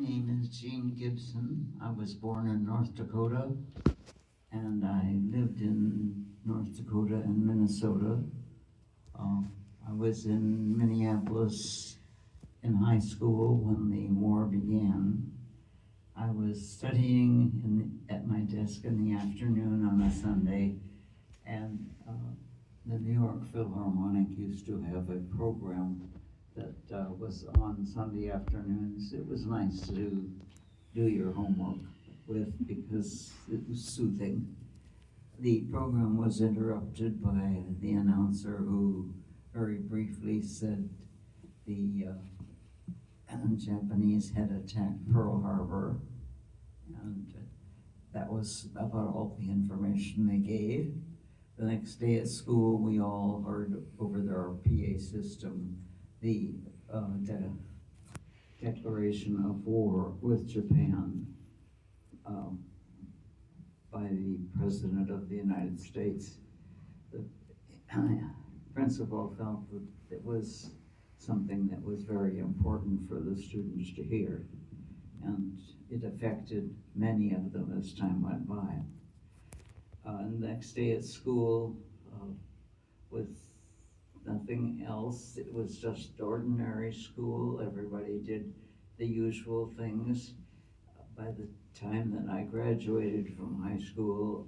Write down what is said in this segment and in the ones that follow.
name is Jeanne Gibson. I was born in North Dakota, and I lived in North Dakota and Minnesota. Uh, I was in Minneapolis in high school when the war began. I was studying at my desk in the afternoon on a Sunday, and the New York Philharmonic used to have a program that was on Sunday afternoons. It was nice to do your homework with because it was soothing. The program was interrupted by the announcer who very briefly said the Japanese had attacked Pearl Harbor, and that was about all the information they gave. The next day at school, we all heard over our PA system the declaration of war with Japan by the President of the United States. The principal felt that it was something that was very important for the students to hear, and it affected many of them as time went by. And the next day at school, with nothing else, it was just ordinary school. Everybody did the usual things. By the time that I graduated from high school,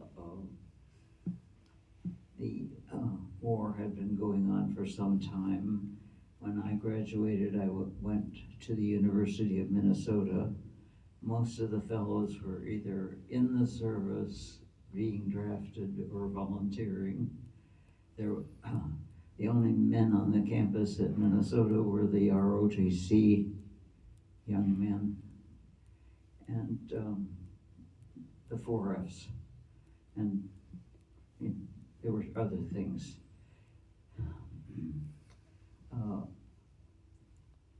the war had been going on for some time. When I graduated, I went to the University of Minnesota. Most of the fellows were either in the service, being drafted, or volunteering. The only men on the campus at Minnesota were the ROTC young men and the 4Fs, and there were other things.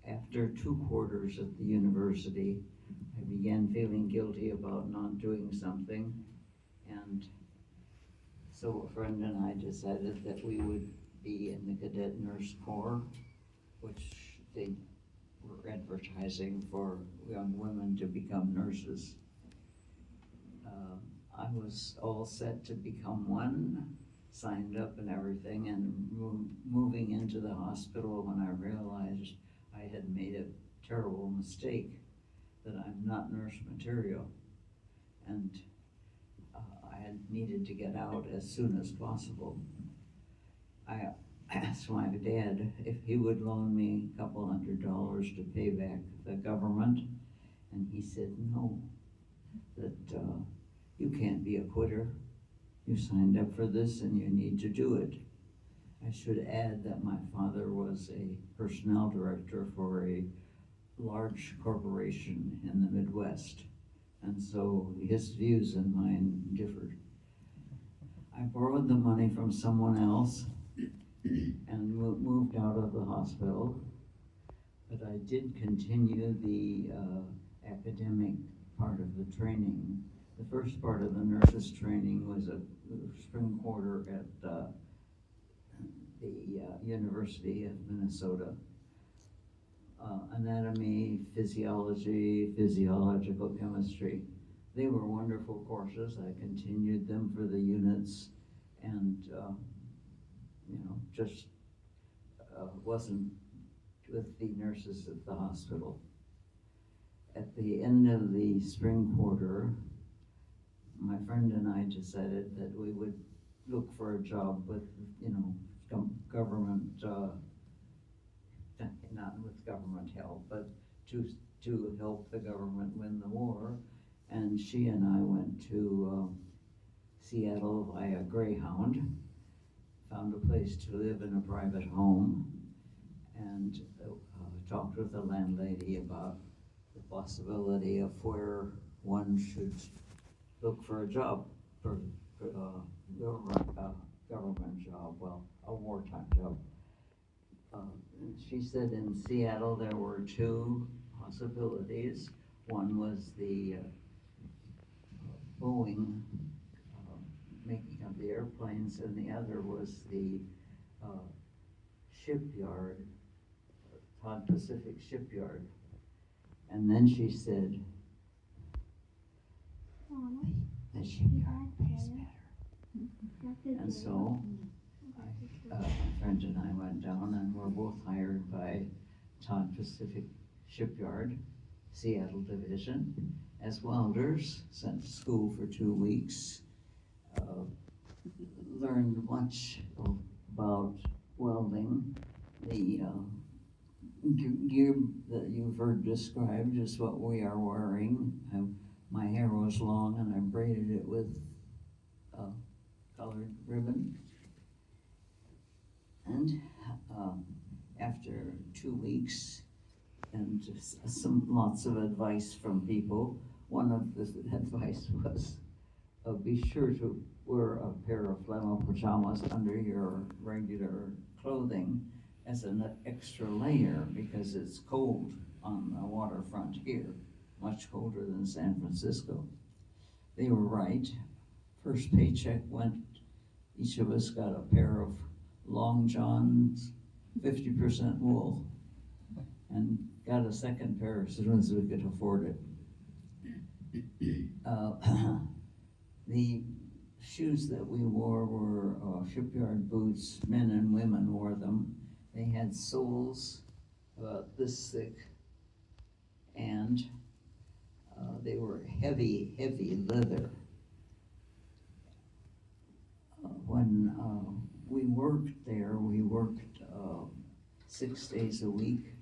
After 2 quarters at the university, I began feeling guilty about not doing something, and so a friend and I decided that we would be in the Cadet Nurse Corps, which they were advertising for young women to become nurses. I was all set to become one, signed up and everything, and moving into the hospital when I realized I had made a terrible mistake, that I'm not nurse material, and I had needed to get out as soon as possible. I asked my dad if he would loan me a couple $100 to pay back the government, and he said no, that you can't be a quitter. You signed up for this and you need to do it. I should add that my father was a personnel director for a large corporation in the Midwest, and so his views and mine differed. I borrowed the money from someone else and moved out of the hospital, but I did continue the academic part of the training. The first part of the nurses training was a spring quarter at the University of Minnesota. Anatomy, physiology, physiological chemistry. They were wonderful courses. I continued them for the units, and just wasn't with the nurses at the hospital. At the end of the spring quarter, my friend and I decided that we would look for a job with, government, not with government help, but to help the government win the war. And she and I went to Seattle via Greyhound, found a place to live in a private home, and talked with the landlady about the possibility of where one should look for a job, for government job, well, a wartime job. She said in Seattle there were 2 possibilities. One was the Boeing making of the airplanes, and the other was the shipyard, Todd Pacific Shipyard. And then she said, the shipyard pays better. And so my friend and I went down and were both hired by Todd Pacific Shipyard, Seattle Division, as welders, sent to school for 2 weeks, learned much about welding. The gear that you've heard described is what we are wearing. My hair was long and I braided it with colored ribbon. And after 2 weeks and lots of advice from people, one of the advice was be sure to wear a pair of flannel pajamas under your regular clothing as an extra layer because it's cold on the waterfront here, much colder than San Francisco. They were right. First paycheck went, each of us got a pair of long johns, 50% wool, and got a second pair as soon as we could afford it. The shoes that we wore were shipyard boots. Men and women wore them. They had soles about this thick, and they were heavy, heavy leather. When we worked there, we worked 6 days a week,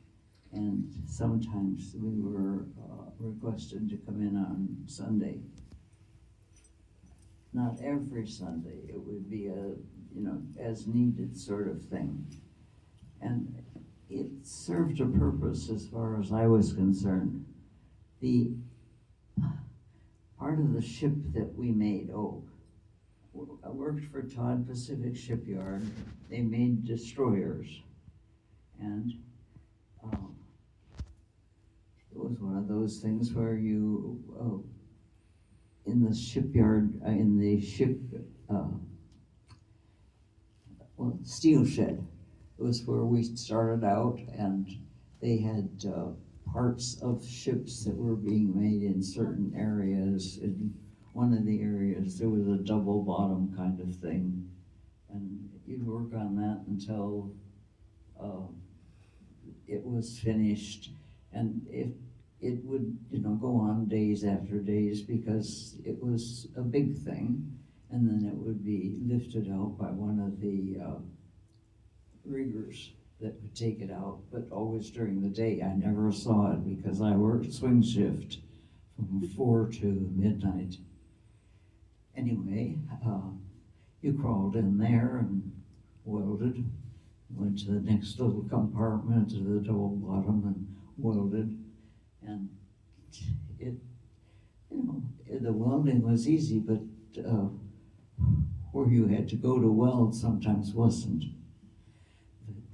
and sometimes we were requested to come in on Sunday. Not every Sunday, it would be a, as needed sort of thing. And it served a purpose as far as I was concerned. The part of the ship that we made, I worked for Todd Pacific Shipyard. They made destroyers. And it was one of those things where you, in the shipyard, in the ship, steel shed. It was where we started out, and they had parts of ships that were being made in certain areas. In one of the areas, there was a double bottom kind of thing, and you'd work on that until it was finished, and it would, go on days after days because it was a big thing, and then it would be lifted out by one of the riggers that would take it out, but always during the day. I never saw it because I worked swing shift from 4 to midnight. Anyway, you crawled in there and welded, went to the next little compartment to the double bottom and welded. And the welding was easy, but where you had to go to weld sometimes wasn't.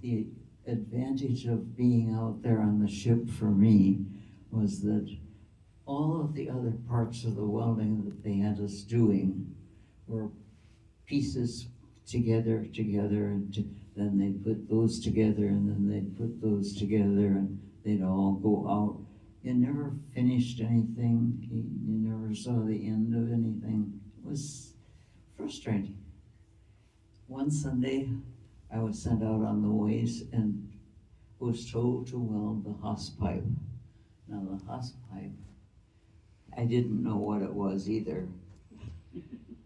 The advantage of being out there on the ship for me was that all of the other parts of the welding that they had us doing were pieces together, and then they'd put those together, and then they'd put those together, and they'd all go out. You never finished anything. You never saw the end of anything. It was frustrating. One Sunday, I was sent out on the ways and was told to weld the hose pipe. Now the hose pipe, I didn't know what it was either.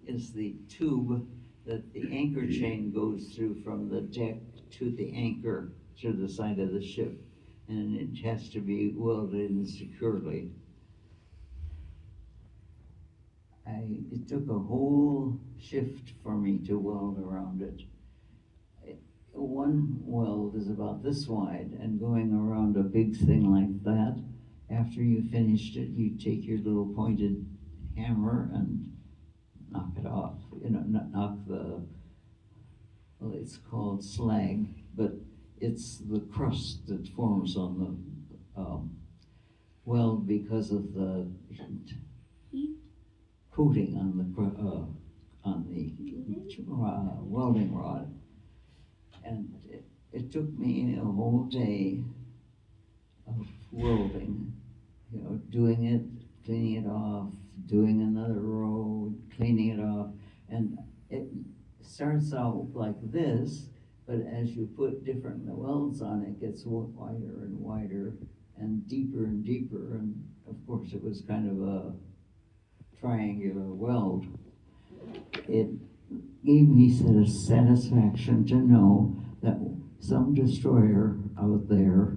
It's the tube that the anchor chain goes through from the deck to the anchor to the side of the ship, and it has to be welded in securely. It took a whole shift for me to weld around it. One weld is about this wide, and going around a big thing like that, after you finished it, you take your little pointed hammer and knock it off. Knock the, it's called slag, but it's the crust that forms on the weld because of the coating on the welding rod. And it took me a whole day of welding doing it, cleaning it off, doing another row, cleaning it off, and it starts out like this, but as you put different welds on, it gets wider and wider and deeper, and of course it was kind of a triangular weld. It gave me satisfaction to know that some destroyer out there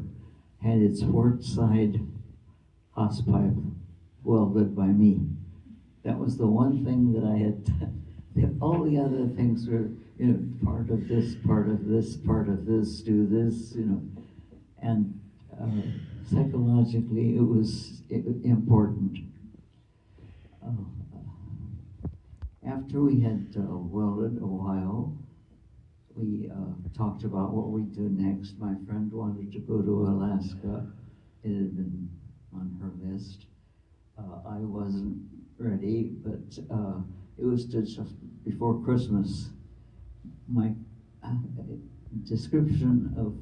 had its port side hosepipe welded by me. That was the one thing that I had done. All the other things were, part of this, part of this, part of this, do this, and psychologically it was important. After we had welded a while, we talked about what we'd do next. My friend wanted to go to Alaska. It had been on her list. I wasn't ready, but it was just before Christmas. My description of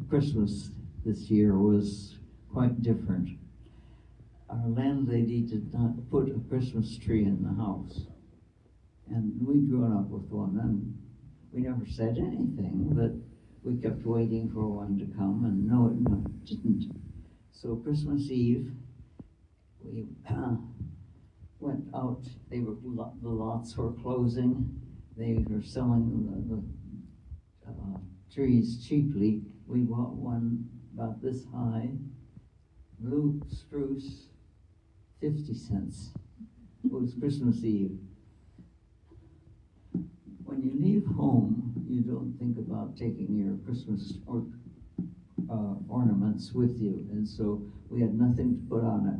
Christmas this year was quite different. Our landlady did not put a Christmas tree in the house. And we'd grown up with one, and we never said anything, but we kept waiting for one to come, and no, it didn't. So Christmas Eve, we went out. The lots were closing. They were selling the trees cheaply. We bought one about this high, blue spruce, 50 cents. It was Christmas Eve. When you leave home, you don't think about taking your Christmas ornaments with you, and so we had nothing to put on it,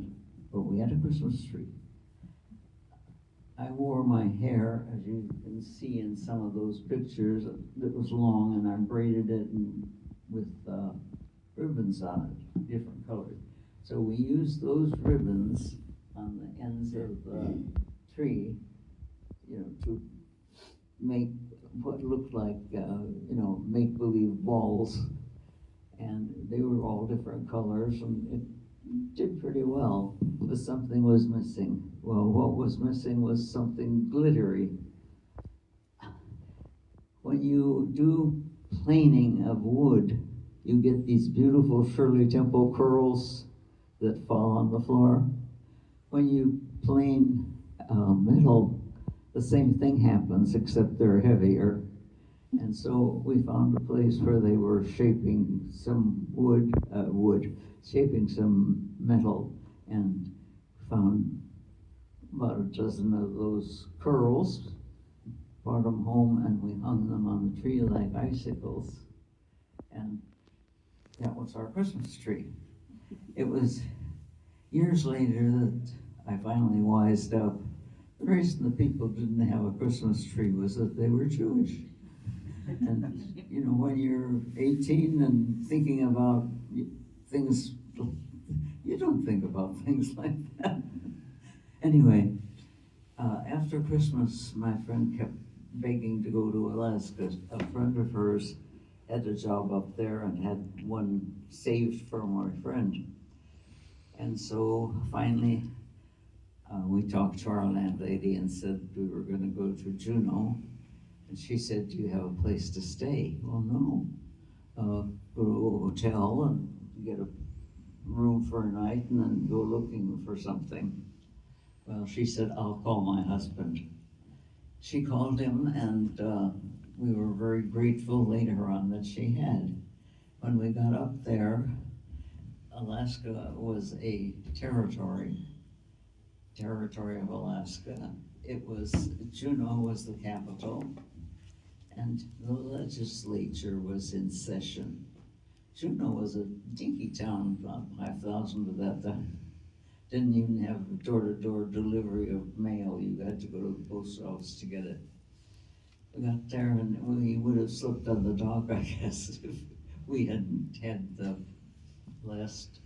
but we had a Christmas tree. I wore my hair, as you can see in some of those pictures, that was long, and I braided it with ribbons on it, different colors. So we used those ribbons on the ends of the tree, to make what looked like, make-believe balls. And they were all different colors, and it did pretty well, but something was missing. Well, what was missing was something glittery. When you do planing of wood, you get these beautiful Shirley Temple curls that fall on the floor. When you plane metal, the same thing happens, except they're heavier. And so we found a place where they were shaping some shaping some metal, and found about a dozen of those curls, brought them home, and we hung them on the tree like icicles. And that was our Christmas tree. It was years later that I finally wised up. The reason the people didn't have a Christmas tree was that they were Jewish. And, when you're 18 and thinking about things, you don't think about things like that. Anyway, after Christmas, my friend kept begging to go to Alaska. A friend of hers had a job up there and had one saved for my friend. And so finally, we talked to our landlady and said we were going to go to Juneau. And she said, "Do you have a place to stay?" Well, no. Go to a hotel and get a room for a night and then go looking for something. Well, she said, "I'll call my husband." She called him, and we were very grateful later on that she had. When we got up there, Alaska was a territory of Alaska. Juneau was the capital, and the legislature was in session. Juneau was a dinky town, about 5,000 at that time. Didn't even have door-to-door delivery of mail. You had to go to the post office to get it. We got there, and we would have slept on the dock, I guess, if we hadn't had the last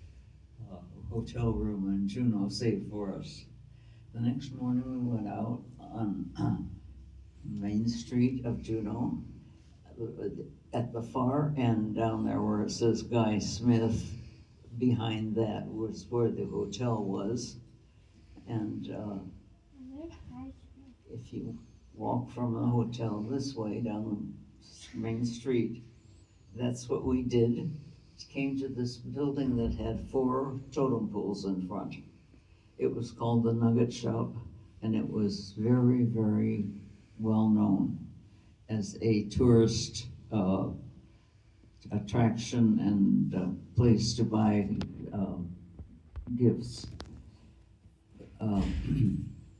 hotel room in Juneau saved for us. The next morning we went out on Main Street of Juneau. At the far end down there where it says Guy Smith, behind that was where the hotel was. And if you walk from the hotel this way down the main street, that's what we did. Came to this building that had 4 totem poles in front. It was called the Nugget Shop, and it was very, very well known as a tourist attraction and place to buy gifts.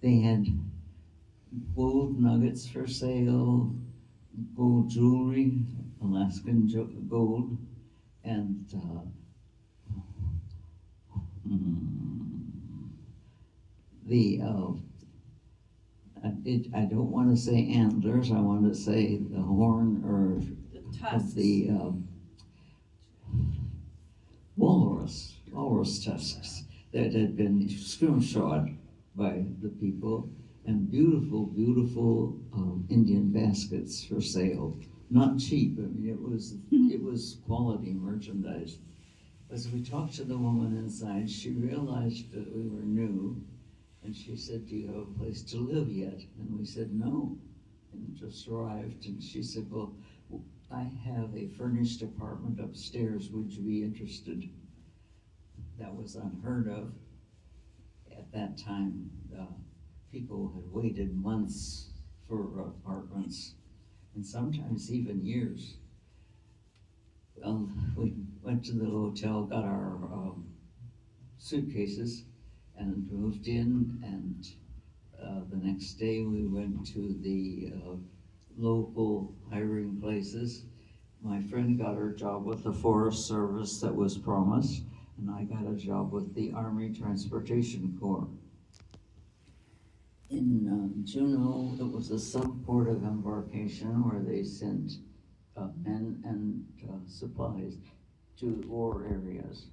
They had gold nuggets for sale, gold jewelry, Alaskan gold, and I don't want to say antlers, I want to say the horn or The tusks. of the walrus tusks that had been scrimshawed by the people, and beautiful, beautiful Indian baskets for sale. Not cheap, I mean, it was quality merchandise. As we talked to the woman inside, she realized that we were new, and she said, "Do you have a place to live yet?" And we said, "No," and just arrived. And she said, "Well, I have a furnished apartment upstairs. Would you be interested?" That was unheard of at that time. People had waited months for apartments, and sometimes even years. We went to the hotel, got our suitcases, and moved in, and the next day we went to the local hiring places. My friend got her job with the Forest Service that was promised, and I got a job with the Army Transportation Corps. In Juneau, it was a sub-port of embarkation where they sent men and supplies to war areas.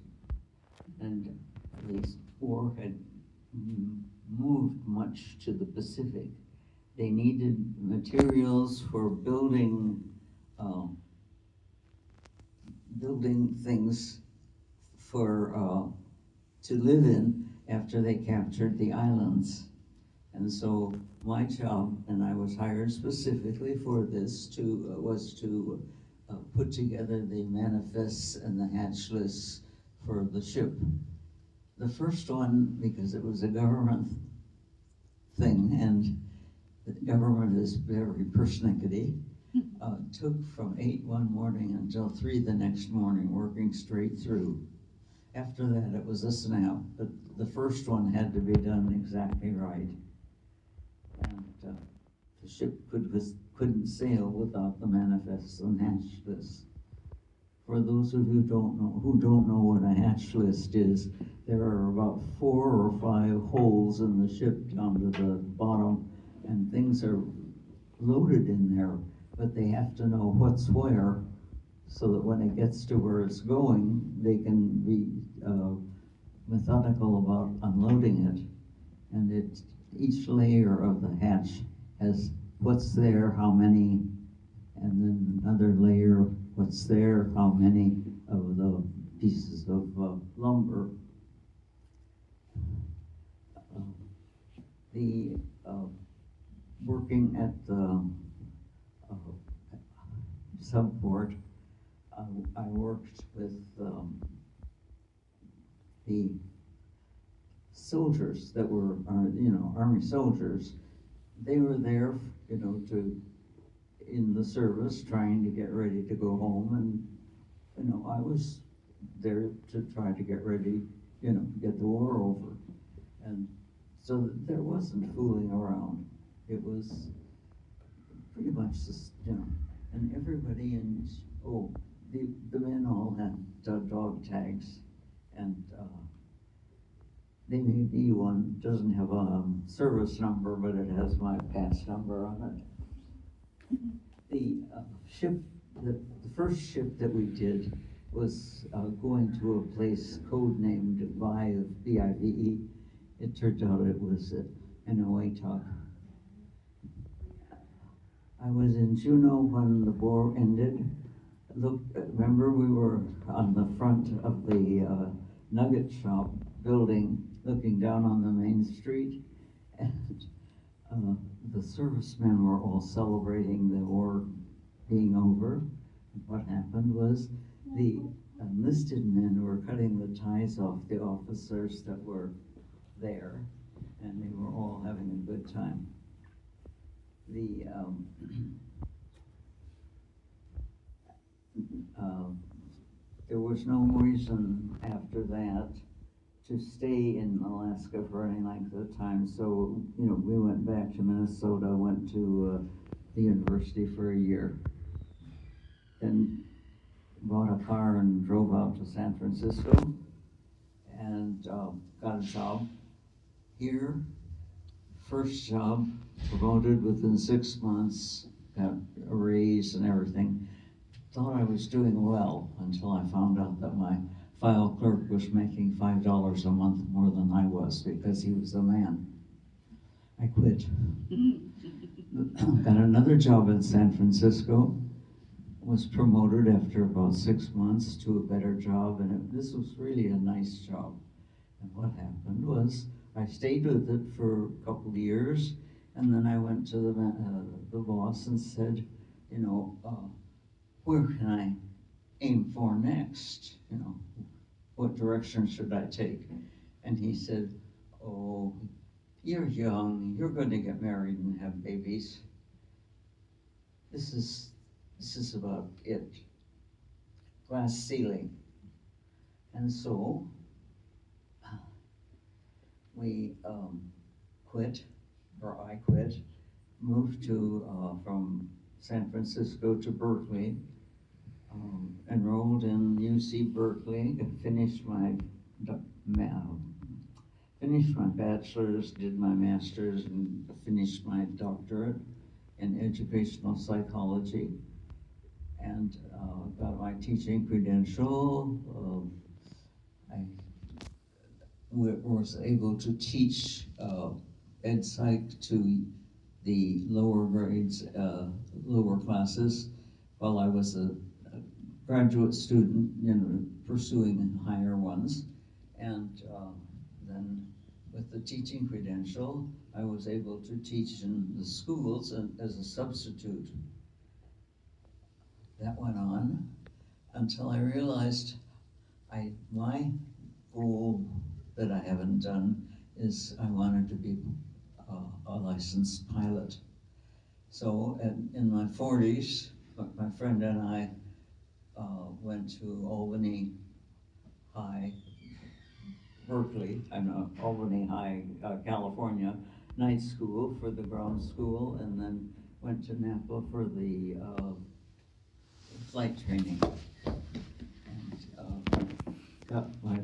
And the war had moved much to the Pacific. They needed materials for building things for to live in after they captured the islands. And so my job, and I was hired specifically for this, was to put together the manifests and the hatch lists for the ship. The first one, because it was a government thing, and the government is very persnickety, took from 8 one morning until 3 the next morning, working straight through. After that, it was a snap, but the first one had to be done exactly right. And the ship couldn't sail without the manifests and hatch lists. For those of you who don't know what a hatch list is, there are about 4 or 5 holes in the ship down to the bottom, and things are loaded in there, but they have to know what's where, so that when it gets to where it's going, they can be methodical about unloading it. And each layer of the hatch has what's there, how many, and then another layer, what's there, how many of the pieces of lumber. Working at the subport, I worked with the soldiers that were, Army soldiers. They were there, in the service, trying to get ready to go home, and, I was there to try to get ready, get the war over. And so there wasn't fooling around. It was pretty much just, and everybody the men all had dog tags, and maybe one doesn't have a service number, but it has my pass number on it. The first ship that we did was going to a place codenamed Vive, V-I-V-E. It turned out it was an Oatok. I was in Juneau when the war ended. Remember we were on the front of the nugget shop building looking down on the main street, and the servicemen were all celebrating the war being over. What happened was the enlisted men were cutting the ties off the officers that were there, and they were all having a good time. There was no reason after that to stay in Alaska for any length of time, so we went back to Minnesota, went to the university for a year, then bought a car and drove out to San Francisco and got a job here. First job, promoted within 6 months, got a raise and everything. Thought I was doing well until I found out that my file clerk was making $5 a month more than I was because he was a man. I quit. Got another job in San Francisco, was promoted after about 6 months to a better job, and this was really a nice job. And what happened was I stayed with it for a couple of years, and then I went to the boss and said, where can I aim for next? What direction should I take? And he said, oh, you're young, you're going to get married and have babies. This is about it. Glass ceiling. And so we quit, or I quit, moved from San Francisco to Berkeley, enrolled in UC Berkeley, and finished my bachelor's, did my master's, and finished my doctorate in educational psychology, and got my teaching credential. I was able to teach ed psych to the lower grades, lower classes, while I was a graduate student, pursuing higher ones. And then with the teaching credential, I was able to teach in the schools as a substitute. That went on until I realized my goal that I haven't done is I wanted to be a licensed pilot. So in my 40s, my friend and I went to Albany High, Albany High, California, night school for the ground school, and then went to Napa for the flight training, and got my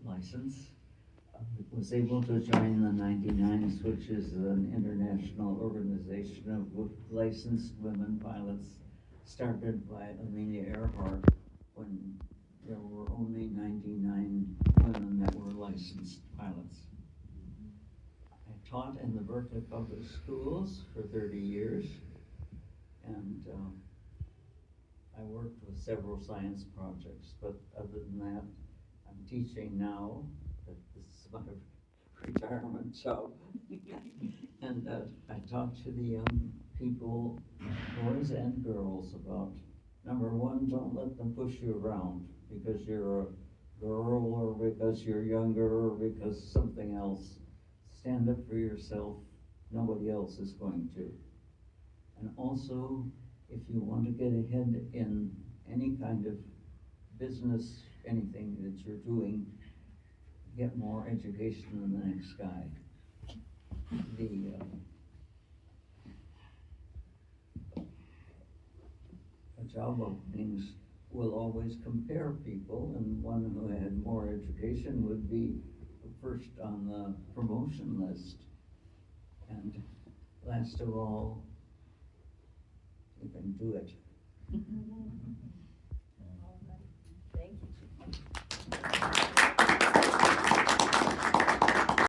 license. Was able to join the 99s, which is an international organization of licensed women pilots, started by Amelia Earhart when there were only 99 women that were licensed pilots. I taught in the Berkeley Public Schools for 30 years, and I worked with several science projects, but other than that, I'm teaching now. This is my retirement job. And I talk to the young people, boys and girls, about, number one, don't let them push you around because you're a girl or because you're younger or because something else. Stand up for yourself. Nobody else is going to. And also, if you want to get ahead in any kind of business, anything that you're doing, get more education than the next guy. The job openings will always compare people, and one who had more education would be first on the promotion list. And last of all, you can do it.